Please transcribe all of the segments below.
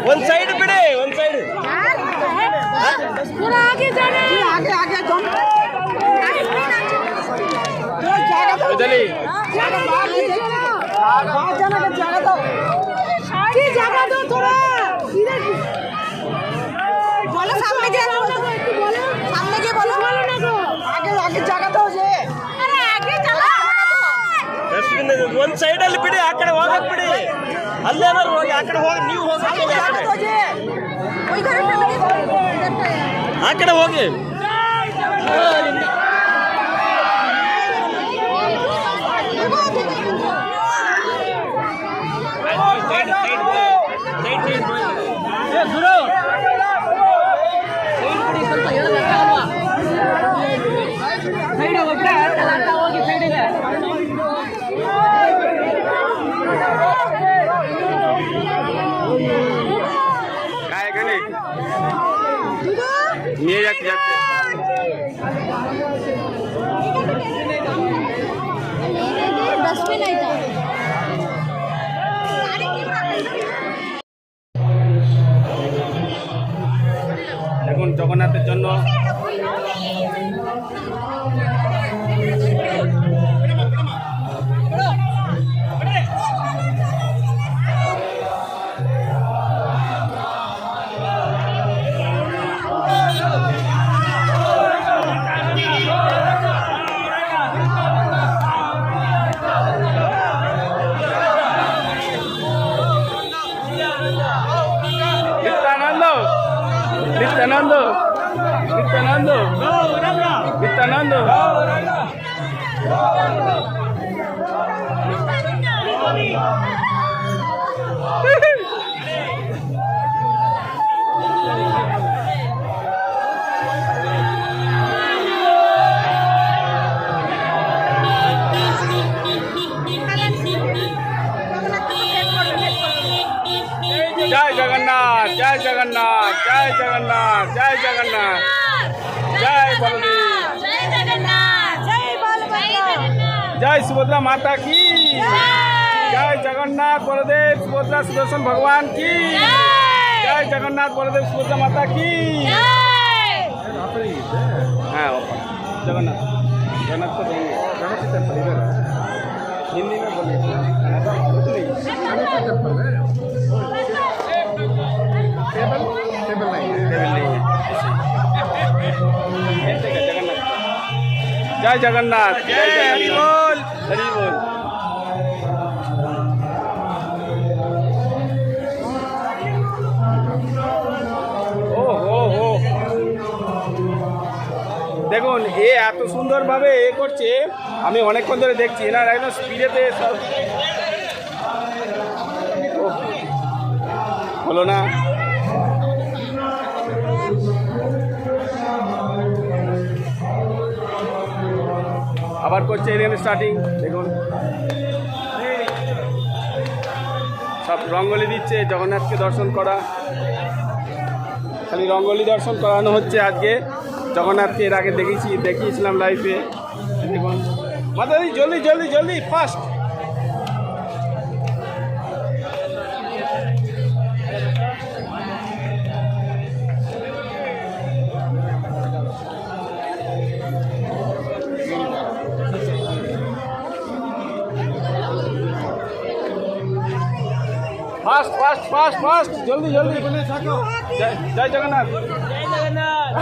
One side बिड़े one side पूरा आगे जाना आगे आगे तुम उधरी जगह दो थोड़ा इधर बोलो सामने के बोलो सामने के बोलो बोलो ना को आगे आगे जगह दो जे अरे आगे चला डस्टबिन वन साइड ಅಲ್ಲಿ ಬಿಡಿ ಆ ಕಡೆ ಹೋಗಕ್ ಬಿಡಿ ಅಲ್ಲೇನಾದ್ರು ಹೋಗಿ ಆ ಕಡೆ ಹೋಗಿ ನೀವು ಹೋಗಕ್ಕೆ ಆ ಕಡೆ ಹೋಗಿ নিয়ে যাচ্ছে डस्टबिन आइता দেখুন জগন্নাথের জন্য Nitanando, Nitanando, Nitanando. जय जगन्नाथ जय जगन्नाथ जय जगन्नाथ जय जगन्नाथ जय बलदेव जय जगन्नाथ जय बलदेव जय सुभद्रा माता की जय जगन्नाथ बलदेव सुभद्रा सुदर्शन भगवान की जय जगन्नाथ बलदेव सुभद्रा माता की हाँ जगन्नाथ जगन्नाथ को हिंदी में बोलिए जय जगन्नाथ जय हरि बोल हरि बोल দেখুন এ এত সুন্দরভাবে এ করছে আমি অনেকক্ষণ ধরে দেখছি এনার একদম স্পিডেতে সব হলো না আবার করছে এখানে স্টার্টিং দেখুন সব রঙ্গোলি দিচ্ছে জগন্নাথকে দর্শন করা খালি রঙ্গোলি দর্শন করানো হচ্ছে আজকে জগন্নাথকে এর আগে দেখিয়েছিলাম লাইভে দেখুন মাতাজি জলদি জলদি জলদি fast fast fast fast fast जल्दी जल्दी जय जय जगन्नाथ जय जगन्नाथ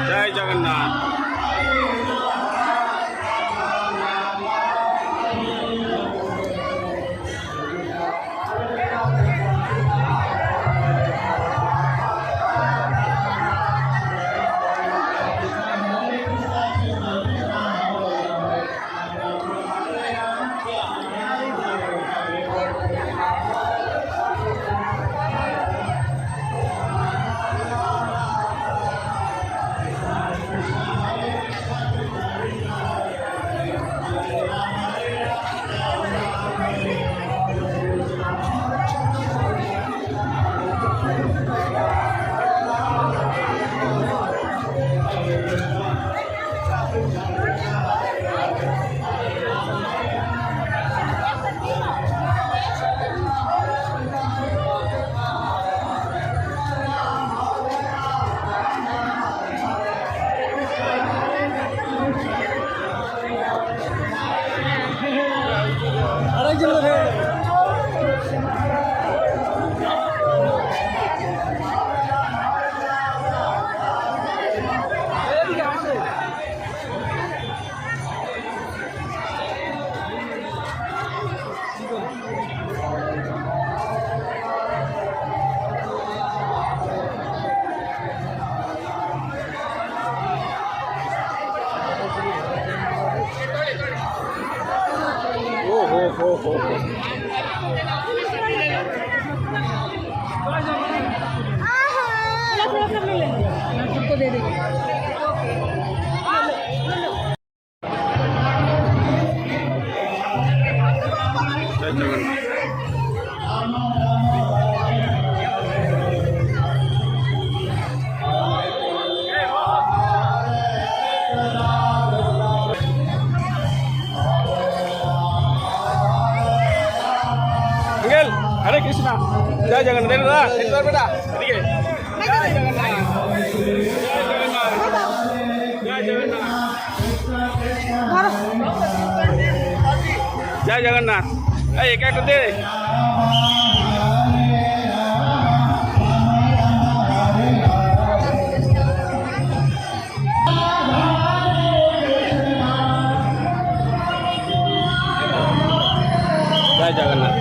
জয় জগন্নাথ। हो। सबको दे देंगे। जय जगन्नाथ। अंकल हरे कृष्णा। जय जगन्नाथ। बेटा ठीक है। जय जगन्नाथ। जय जगन्नाथ। जय जगन्नाथ। एक एक दे। जय जगन्नाथ।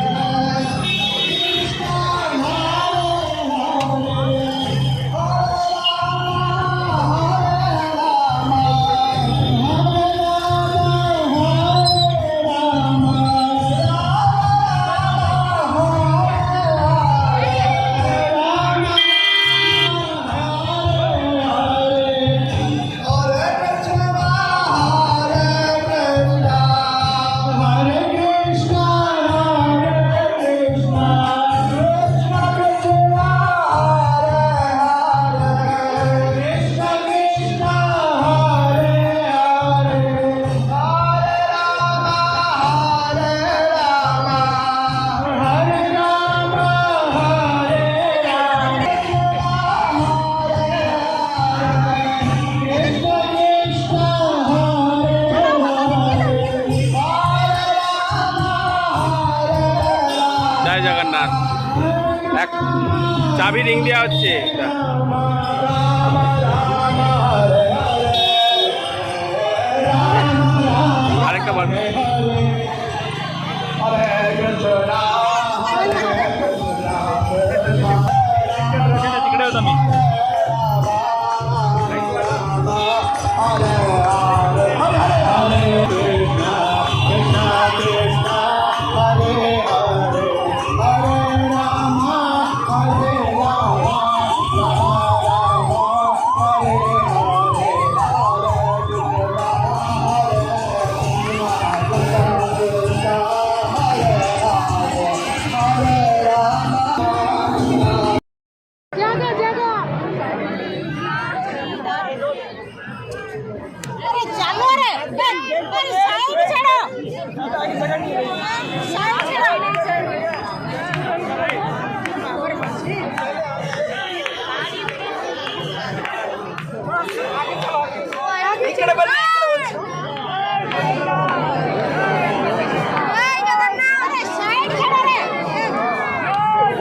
जय जगन्नाथ। एक चाबी रिंग दिया হচ্ছে আরেকটা বার तिकडे होता मी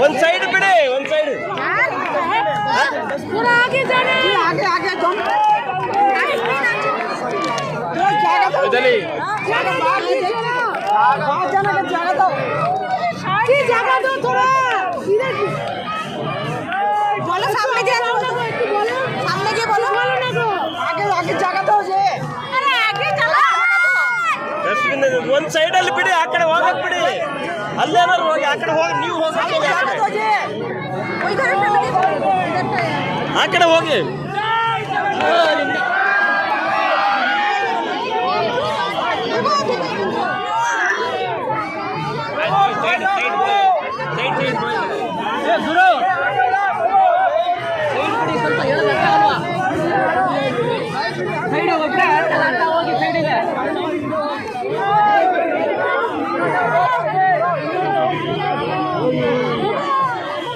ಒಂದ್ ಸೈಡ್ ಬಿಡಿ, ಒಂದ್ ಸೈಡ್. इधर जगह दो थोड़ा इधर बोलो सामने के सामने के बोलो आगे आगे जगह दो मुझे अरे आगे चला ಡಸ್ಟ್ಬಿನ್ ಒಂದ್ ಸೈಡ್ ಅಲ್ಲಿ ಬಿಡಿ, ಆ ಕಡೆ ಹೋಗಕ್ ಬಿಡಿ. ಅಲ್ಲೇನಾರು ಹೋಗಿ ಆ ಕಡೆ ಹೋಗಿ, ನೀವು ಹೋಗಿ ಆ ಕಡೆ ಹೋಗಿ.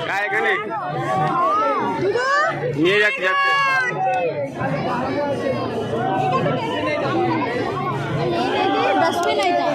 काय गणे ನೀರು ಯಾಕೆ ಜಾಸ್ತಿ? डस्टबिन आयता